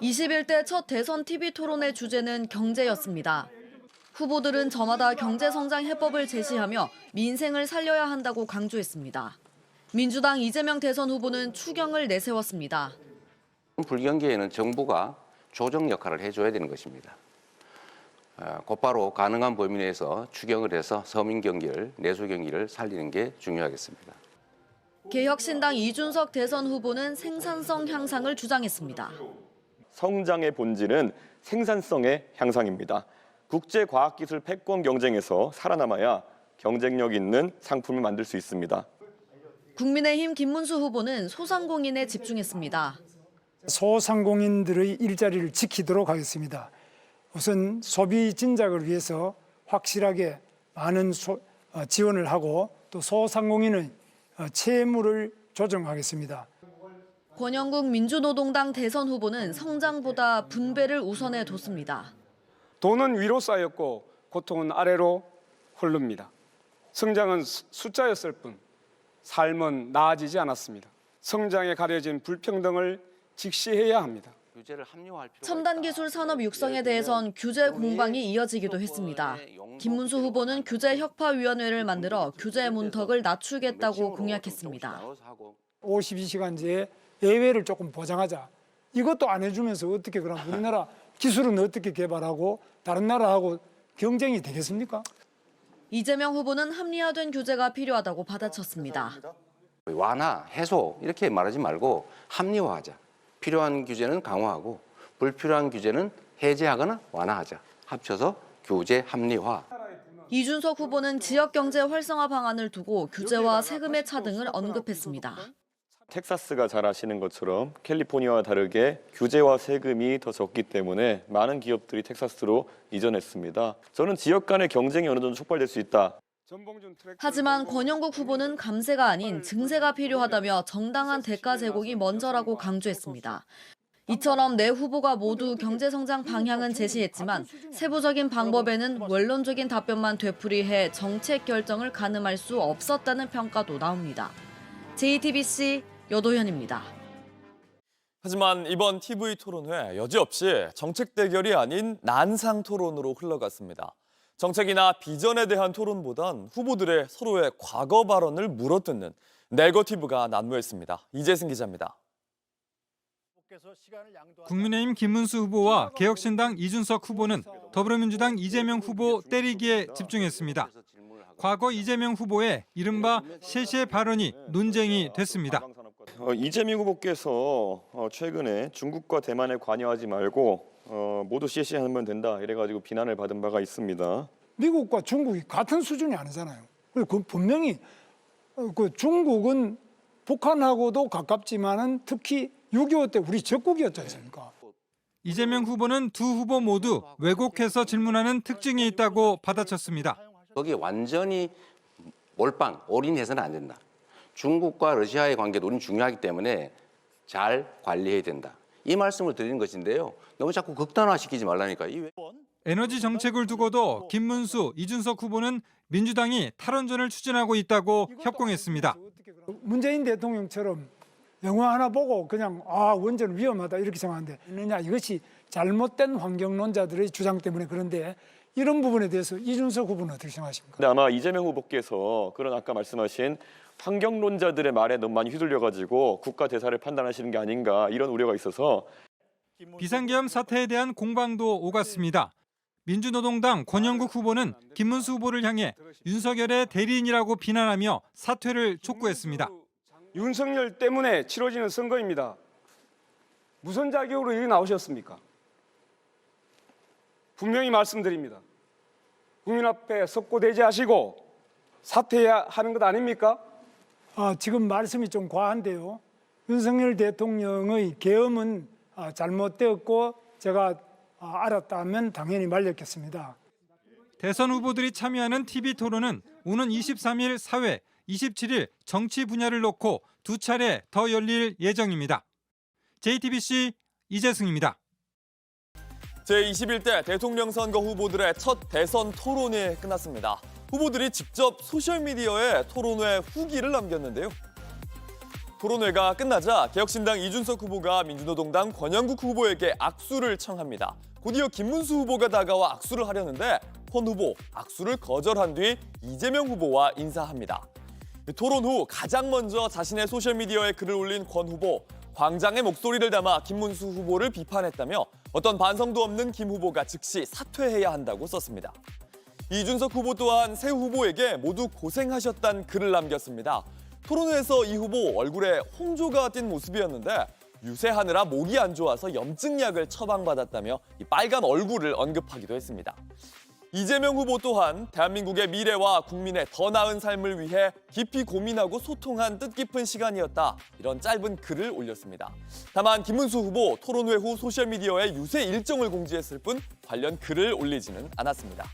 21대 첫 대선 TV 토론의 주제는 경제였습니다. 후보들은 저마다 경제성장 해법을 제시하며 민생을 살려야 한다고 강조했습니다. 민주당 이재명 대선 후보는 추경을 내세웠습니다. 불경기에는 정부가 조정 역할을 해줘야 되는 것입니다. 곧바로 가능한 범위 내에서 추경을 해서 서민 경기를, 내수 경기를 살리는 게 중요하겠습니다. 개혁신당 이준석 대선 후보는 생산성 향상을 주장했습니다. 성장의 본질은 생산성의 향상입니다. 국제과학기술 패권 경쟁에서 살아남아야 경쟁력 있는 상품을 만들 수 있습니다. 국민의힘 김문수 후보는 소상공인에 집중했습니다. 소상공인들의 일자리를 지키도록 하겠습니다. 우선 소비 진작을 위해서 확실하게 많은 지원을 하고 또 소상공인의 채무를 조정하겠습니다. 권영국 민주노동당 대선 후보는 성장보다 분배를 우선해 뒀습니다. 돈은 위로 쌓였고 고통은 아래로 흐릅니다. 성장은 숫자였을 뿐 삶은 나아지지 않았습니다. 성장에 가려진 불평등을 직시해야 합니다. 첨단기술 산업 육성에 대해선 규제 공방이 이어지기도 했습니다. 김문수 후보는 규제혁파위원회를 만들어 규제 문턱을 낮추겠다고 공약했습니다. 52시간제 예외를 조금 보장하자. 이것도 안 해주면서 어떻게 그럼 우리나라 기술은 어떻게 개발하고 다른 나라하고 경쟁이 되겠습니까? 이재명 후보는 합리화된 규제가 필요하다고 받아쳤습니다. 완화, 해소 이렇게 말하지 말고 합리화하자. 필요한 규제는 강화하고 불필요한 규제는 해제하거나 완화하자. 합쳐서 규제 합리화. 이준석 후보는 지역경제 활성화 방안을 두고 규제와 세금의 차 등을 언급했습니다. 텍사스가 잘 아시는 것처럼 캘리포니아와 다르게 규제와 세금이 더 적기 때문에 많은 기업들이 텍사스로 이전했습니다. 저는 지역 간의 경쟁이 어느 정도 촉발될 수 있다. 하지만 권영국 후보는 감세가 아닌 증세가 필요하다며 정당한 대가 제공이 먼저라고 강조했습니다. 이처럼 네 후보가 모두 경제성장 방향은 제시했지만 세부적인 방법에는 원론적인 답변만 되풀이해 정책 결정을 가늠할 수 없었다는 평가도 나옵니다. JTBC 여도현입니다. 하지만 이번 TV 토론회 여지없이 정책 대결이 아닌 난상 토론으로 흘러갔습니다. 정책이나 비전에 대한 토론보단 후보들의 서로의 과거 발언을 물어뜯는 네거티브가 난무했습니다. 이재승 기자입니다. 국민의힘 김문수 후보와 개혁신당 이준석 후보는 더불어민주당 이재명 후보 때리기에 집중했습니다. 과거 이재명 후보의 이른바 셰셰 발언이 논쟁이 됐습니다. 이재명 후보께서 최근에 중국과 대만에 관여하지 말고 모두 셰셰하면 된다 이래가지고 비난을 받은 바가 있습니다. 미국과 중국이 같은 수준이 아니잖아요. 그리고 분명히 중국은 북한하고도 가깝지만은 특히 6.25 때 우리 적국이었지 않습니까? 이재명 후보는 두 후보 모두 왜곡해서 질문하는 특징이 있다고 받아쳤습니다. 거기에 완전히 몰빵, 올인해서는 안 된다. 중국과 러시아의 관계도 우리는 중요하기 때문에 잘 관리해야 된다. 이 말씀을 드리는 것인데요. 너무 자꾸 극단화시키지 말라니까. 에너지 정책을 두고도 김문수, 이준석 후보는 민주당이 탈원전을 추진하고 있다고 협공했습니다. 문재인 대통령처럼 영화 하나 보고 그냥 원전은 위험하다 이렇게 생각하는데 이것이 잘못된 환경론자들의 주장 때문에 그런데 이런 부분에 대해서 이준석 후보는 어떻게 생각하십니까? 근데 아마 이재명 후보께서 그런 아까 말씀하신 환경론자들의 말에 너무 많이 휘둘려가지고 국가 대사를 판단하시는 게 아닌가 이런 우려가 있어서 비상계엄 사태에 대한 공방도 오갔습니다. 민주노동당 권영국 후보는 김문수 후보를 향해 윤석열의 대리인이라고 비난하며 사퇴를 촉구했습니다. 윤석열 때문에 치러지는 선거입니다. 무슨 자격으로 여기 나오셨습니까? 분명히 말씀드립니다. 국민 앞에 석고대죄하시고 사퇴해야 하는 것 아닙니까? 지금 말씀이 좀 과한데요. 윤석열 대통령의 계엄은 잘못되었고 제가 알았다면 당연히 말렸겠습니다. 대선 후보들이 참여하는 TV 토론은 오는 23일 사회, 27일 정치 분야를 놓고 두 차례 더 열릴 예정입니다. JTBC 이재승입니다. 제21대 대통령 선거 후보들의 첫 대선 토론이 끝났습니다. 후보들이 직접 소셜미디어에 토론회 후기를 남겼는데요. 토론회가 끝나자 개혁신당 이준석 후보가 민주노동당 권영국 후보에게 악수를 청합니다. 곧이어 김문수 후보가 다가와 악수를 하려는데 권 후보 악수를 거절한 뒤 이재명 후보와 인사합니다. 토론 후 가장 먼저 자신의 소셜미디어에 글을 올린 권 후보, 광장의 목소리를 담아 김문수 후보를 비판했다며 어떤 반성도 없는 김 후보가 즉시 사퇴해야 한다고 썼습니다. 이준석 후보 또한 새 후보에게 모두 고생하셨다는 글을 남겼습니다. 토론회에서 이 후보 얼굴에 홍조가 띈 모습이었는데 유세하느라 목이 안 좋아서 염증약을 처방받았다며 이 빨간 얼굴을 언급하기도 했습니다. 이재명 후보 또한 대한민국의 미래와 국민의 더 나은 삶을 위해 깊이 고민하고 소통한 뜻깊은 시간이었다. 이런 짧은 글을 올렸습니다. 다만 김문수 후보 토론회 후 소셜미디어에 유세 일정을 공지했을 뿐 관련 글을 올리지는 않았습니다.